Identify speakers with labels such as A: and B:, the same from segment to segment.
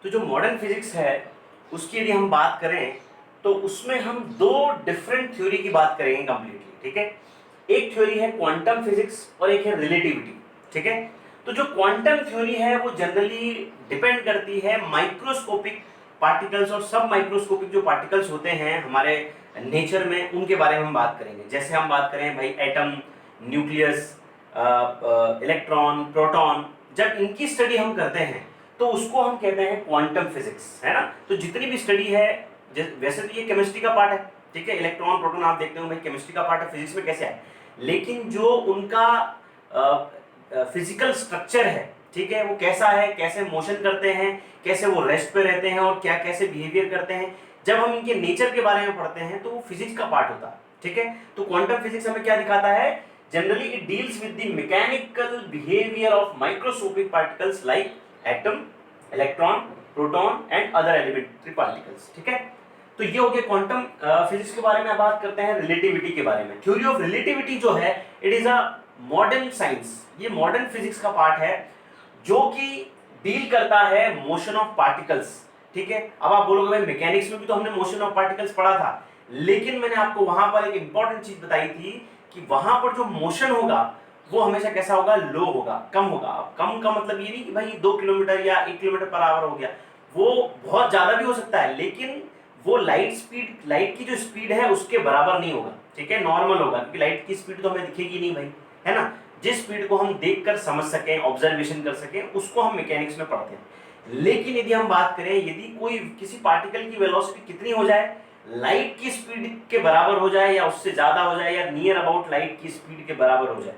A: तो जो modern physics है उसकी यदि हम बात करें तो उसमें हम दो डिफरेंट थ्योरी की बात करेंगे कंप्लीटली, ठीक है। एक थ्योरी है क्वांटम फिजिक्स और एक है रिलेटिविटी, ठीक है। तो जो क्वांटम थ्योरी है वो जनरली डिपेंड करती है माइक्रोस्कोपिक पार्टिकल्स और सब माइक्रोस्कोपिक जो पार्टिकल्स होते हैं हमारे नेचर में, उनके बारे में हम बात करेंगे। जैसे हम बात करें भाई एटम, न्यूक्लियस, इलेक्ट्रॉन, प्रोटॉन, जब इनकी स्टडी हम करते हैं तो उसको हम कहते हैं क्वांटम फिजिक्स, है ना। तो जितनी भी स्टडी है, वैसे तो ये केमिस्ट्री का पार्ट है, ठीक है। इलेक्ट्रॉन प्रोटॉन आप देखते हो भाई केमिस्ट्री का पार्ट है, फिजिक्स में कैसे है, लेकिन जो उनका फिजिकल स्ट्रक्चर है, ठीक है, वो कैसा है, कैसे मोशन करते हैं, कैसे वो रेस्ट पे रहते हैं और क्या कैसे बिहेवियर करते हैं, जब हम इनके नेचर के बारे में पढ़ते हैं तो वो फिजिक्स का पार्ट होता है, ठीक है। तो क्वांटम फिजिक्स हमें क्या दिखाता है, generally it deals with the mechanical behaviour of microscopic particles like atom, electron, proton and other elementary particles, ठीक है। तो ये हो गया क्वांटम फिजिक्स के बारे में। बात करते हैं रिलेटिविटी के बारे में। थ्योरी ऑफ रिलेटिविटी जो है it is a modern science, ये मॉडर्न फिजिक्स का पार्ट है जो कि डील करता है मोशन ऑफ पार्टिकल्स, ठीक है। अब आप बोलोगे भाई मैकेनिक्स में भी तो हमने मोशन ऑफ पार्टिकल्स पढ़ा था, लेकिन मैंने आपको वहां पर एक इंपॉर्टेंट चीज बताई थी कि वहां पर जो मोशन होगा वो हमेशा कैसा होगा, लो होगा, कम होगा। अब कम का मतलब ये नहीं कि भाई 2 किलोमीटर या 1 किलोमीटर पर आवर हो गया, वो बहुत ज्यादा भी हो सकता है, लेकिन वो लाइट स्पीड, लाइट की जो स्पीड है उसके बराबर नहीं होगा, ठीक है, नॉर्मल होगा, क्योंकि लाइट की स्पीड तो हमें दिखेगी नहीं भाई, है ना। जिस स्पीड को हम देखकर समझ सकें, ऑब्जर्वेशन कर सकें, उसको हम मैकेनिक्स में पढ़ते हैं। लेकिन यदि हम बात करें, यदि कोई किसी पार्टिकल की वेलोसिटी कितनी हो जाए, लाइट की स्पीड के बराबर हो जाए या उससे ज्यादा हो जाए या नियर अबाउट लाइट की स्पीड के बराबर हो जाए,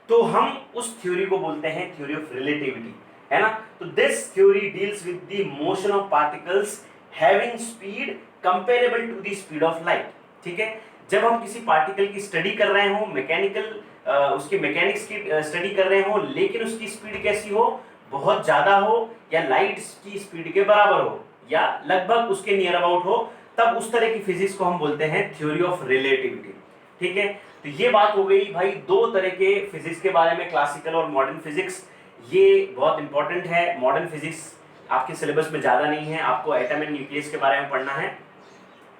A: तो हम उस थ्योरी को बोलते हैं थ्योरी ऑफ रिलेटिविटी, है ना। तो this theory deals with the motion of particles having speed comparable to the speed of light, ठीक है। जब हम किसी पार्टिकल की स्टडी कर रहे हो, मैकेनिकल उसकी मैकेनिक्स की स्टडी कर रहे हो, लेकिन उसकी स्पीड कैसी हो, बहुत ज्यादा हो या लाइट की स्पीड के बराबर हो या लगभग उसके नियर अबाउट हो, तब उस तरह की फिजिक्स को हम बोलते हैं थ्योरी ऑफ रिलेटिविटी, ठीक है। तो ये बात हो गई भाई दो तरह के फिजिक्स के बारे में, क्लासिकल और मॉडर्न फिजिक्स। ये बहुत इंपॉर्टेंट है। मॉडर्न फिजिक्स आपके सिलेबस में ज्यादा नहीं है, आपको एटम एंड न्यूक्लियस के बारे में पढ़ना है।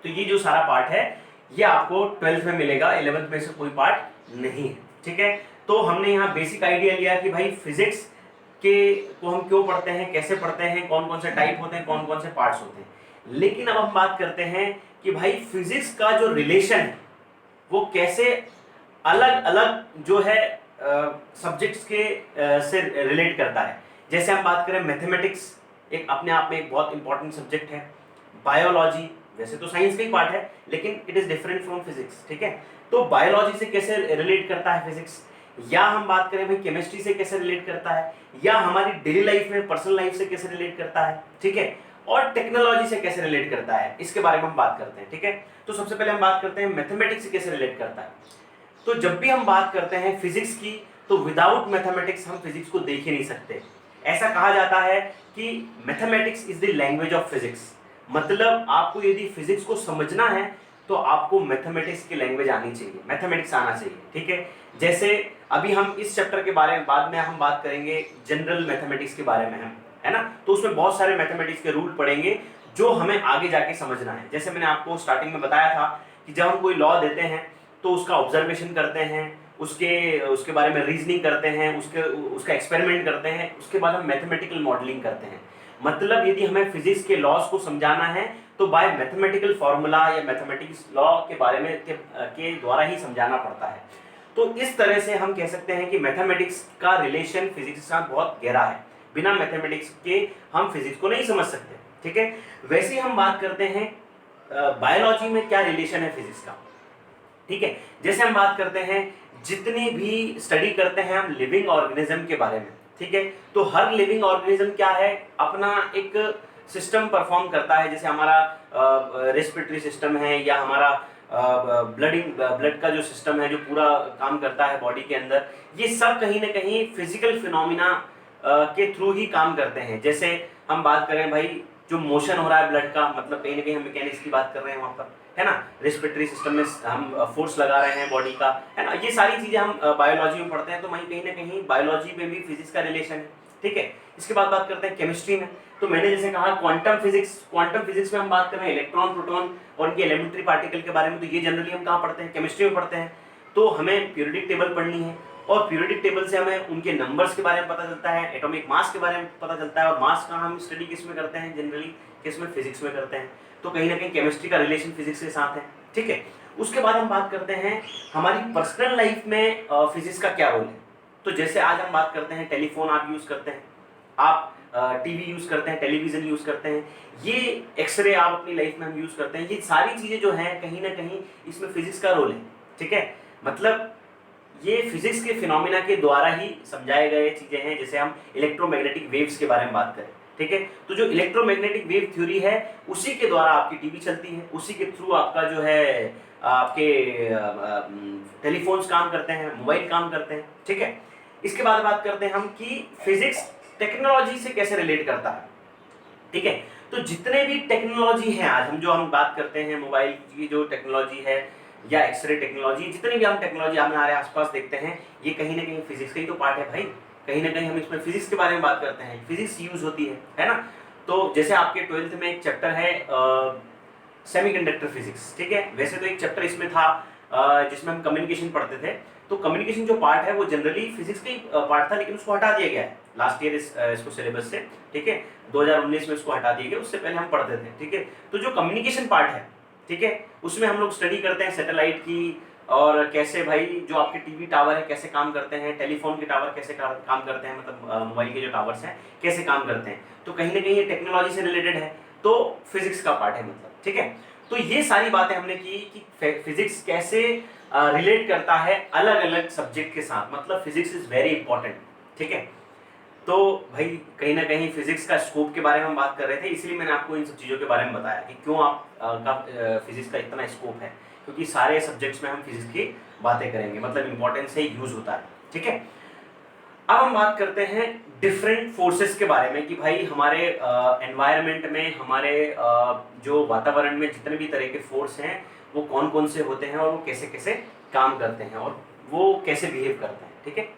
A: तो ये जो सारा पार्ट है ये आपको 12th में मिलेगा, 11th में से कोई पार्ट नहीं है, ठीक है। तो हमने यहाँ बेसिक आइडिया लिया कि भाई फिजिक्स के को हम क्यों पढ़ते हैं, कैसे पढ़ते हैं, कौन कौन से टाइप होते हैं, कौन कौन से पार्ट्स होते हैं। लेकिन अब हम बात करते हैं कि भाई फिजिक्स का जो रिलेशन है वो कैसे अलग अलग जो है सब्जेक्ट्स के से रिलेट करता है। जैसे हम बात करें मैथमेटिक्स, एक अपने आप में एक बहुत इंपॉर्टेंट सब्जेक्ट है। बायोलॉजी वैसे तो साइंस का ही पार्ट है, लेकिन it is different from physics, ठीक है। तो बायोलॉजी से कैसे रिलेट करता है फिजिक्स, या हम बात करें भाई केमिस्ट्री से कैसे रिलेट करता है, या हमारी डेली लाइफ में, पर्सनल लाइफ से कैसे रिलेट करता है, ठीक है, और टेक्नोलॉजी से कैसे रिलेट करता है, इसके बारे में हम बात करते हैं, ठीक है। तो सबसे पहले हम बात करते हैं मैथमेटिक्स से कैसे रिलेट करता है। तो जब भी हम बात करते हैं फिजिक्स की, तो विदाउट मैथमेटिक्स हम फिजिक्स को देख ही नहीं सकते। ऐसा कहा जाता है कि mathematics is the language of physics, मतलब आपको यदि फिजिक्स को समझना है तो आपको मैथमेटिक्स की लैंग्वेज आनी चाहिए, मैथमेटिक्स आना चाहिए, ठीक है। जैसे अभी हम इस चैप्टर के बारे में बाद में हम बात करेंगे जनरल मैथमेटिक्स के बारे में, हम, है ना। तो उसमें बहुत सारे मैथमेटिक्स के रूल पढ़ेंगे जो हमें आगे जाके समझना है। जैसे मैंने आपको स्टार्टिंग में बताया था कि जब हम कोई लॉ देते हैं तो उसका ऑब्जर्वेशन करते हैं, उसके बारे में रीजनिंग करते हैं, उसका एक्सपेरिमेंट करते हैं, उसके बाद हम मैथमेटिकल मॉडलिंग करते हैं। मतलब यदि हमें फिजिक्स के लॉज को समझाना है तो बाय मैथमेटिकल फॉर्मूला या मैथमेटिक्स लॉ के बारे में के द्वारा ही समझाना पड़ता है। तो इस तरह से हम कह सकते हैं कि मैथमेटिक्स का रिलेशन फिजिक्स के साथ बहुत गहरा है। बिना मैथमेटिक्स के हम फिजिक्स को नहीं समझ सकते, ठीक है। वैसे ही हम बात करते हैं बायोलॉजी में क्या रिलेशन है फिजिक्स का, ठीक है। जैसे हम बात करते हैं, जितनी भी स्टडी करते हैं हम लिविंग ऑर्गेनिज्म के बारे में, ठीक है। तो हर लिविंग ऑर्गेनिज्म क्या है, अपना एक सिस्टम परफॉर्म करता है। जैसे हमारा रेस्पिरेटरी सिस्टम है या हमारा ब्लड का जो सिस्टम है जो पूरा काम करता है बॉडी के अंदर, ये सब कहीं ना कहीं फिजिकल फिनोमिना के थ्रू ही काम करते हैं। जैसे हम बात करें भाई जो मोशन हो रहा है ब्लड का, मतलब कहीं ना कहीं हम मैकेनिक्स की बात कर रहे हैं वहां पर, है ना। रेस्पिरेटरी सिस्टम में हम फोर्स लगा रहे हैं बॉडी का, है ना। ये सारी चीजें हम बायोलॉजी में पढ़ते हैं, तो वहीं कहीं ना कहीं बायोलॉजी में भी फिजिक्स का रिलेशन है, ठीक है। इसके बाद बात करते हैं केमिस्ट्री में। तो मैंने जैसे कहा क्वांटम फिजिक्स में हम बात कर रहे हैं इलेक्ट्रॉन, प्रोटॉन और इनके एलिमेंट्री पार्टिकल के बारे में। तो ये जनरली हम कहाँ पढ़ते हैं, केमिस्ट्री में पढ़ते हैं। तो हमें पीरियोडिक टेबल पढ़नी है और पीरियोडिक टेबल से हमें उनके नंबर्स के बारे में पता चलता है, एटॉमिक मास के बारे में पता चलता है। और मास का हम स्टडी किस में करते हैं, जनरली किस में, फिजिक्स में करते हैं। तो कहीं ना कहीं केमिस्ट्री का रिलेशन फिजिक्स के साथ है, ठीक है। उसके बाद हम बात करते हैं हमारी पर्सनल लाइफ में फिजिक्स का क्या रोल है। तो जैसे आज हम बात करते हैं टेलीफोन आप यूज करते हैं, आप टीवी यूज करते हैं, टेलीविजन यूज करते हैं, ये एक्सरे आप अपनी लाइफ में हम यूज करते हैं। ये सारी चीजें जो हैं कहीं ना कहीं इसमें फिजिक्स का रोल है, ठीक है। मतलब ये फिजिक्स के फिनोमिना के द्वारा ही समझाए गए चीजें हैं। जैसे हम इलेक्ट्रोमैग्नेटिक वेव्स के बारे में बात करें, ठीक है, तो जो इलेक्ट्रोमैग्नेटिक वेव थ्योरी है उसी के द्वारा आपकी टीवी चलती है, उसी के थ्रू आपका जो है आपके टेलीफोन्स काम करते हैं, मोबाइल काम करते हैं, ठीक है। इसके बाद बात करते हैं हम कि फिजिक्स टेक्नोलॉजी से कैसे रिलेट करता है, ठीक है। तो जितने भी टेक्नोलॉजी हैं आज हम बात करते हैं, मोबाइल की जो टेक्नोलॉजी है या एक्सरे टेक्नोलॉजी, जितने भी हम टेक्नोलॉजी हमारे आसपास देखते हैं, ये कहीं ना कहीं फिजिक्स का ही तो पार्ट है भाई। कहीं ना कहीं हम इसमें फिजिक्स के बारे में बात करते हैं, फिजिक्स यूज होती है ना। तो जैसे आपके 12th में एक चैप्टर है सेमीकंडक्टर फिजिक्स, ठीक है। वैसे तो एक चैप्टर इसमें था जिसमें हम कम्युनिकेशन पढ़ते थे। तो कम्युनिकेशन जो पार्ट है वो जनरली फिजिक्स का ही पार्ट था, लेकिन उसको हटा दिया गया है लास्ट ईयर इसको सिलेबस से, ठीक है। 2019 में इसको हटा दिया गया, उससे पहले हम पढ़ते थे, ठीक है। तो जो कम्युनिकेशन पार्ट है, ठीक है, उसमें हम लोग स्टडी करते हैं सैटेलाइट की, और कैसे भाई जो आपके टीवी टावर है कैसे काम करते हैं, टेलीफोन के टावर कैसे काम करते हैं, मतलब मोबाइल के जो टावर्स हैं कैसे काम करते हैं। तो कहीं ना कहीं ये टेक्नोलॉजी से रिलेटेड है, तो फिजिक्स का पार्ट है, मतलब, ठीक है। तो ये सारी बातें हमने की कि फिजिक्स कैसे रिलेट करता है अलग अलग सब्जेक्ट के साथ, मतलब फिजिक्स इज वेरी इंपॉर्टेंट, ठीक है। तो भाई कहीं ना कहीं फिजिक्स का स्कोप के बारे में हम बात कर रहे थे, इसलिए मैंने आपको इन सब चीज़ों के बारे में बताया कि क्यों फिजिक्स का इतना स्कोप है, क्योंकि सारे सब्जेक्ट्स में हम फिजिक्स की बातें करेंगे, मतलब इंपॉर्टेंस से यूज होता है, ठीक है। अब हम बात करते हैं डिफरेंट फोर्सेस के बारे में कि भाई हमारे एनवायरनमेंट में, हमारे जो वातावरण में जितने भी तरह के फोर्स हैं वो कौन कौन से होते हैं और वो कैसे कैसे काम करते हैं और वो कैसे बिहेव करते हैं, ठीक है।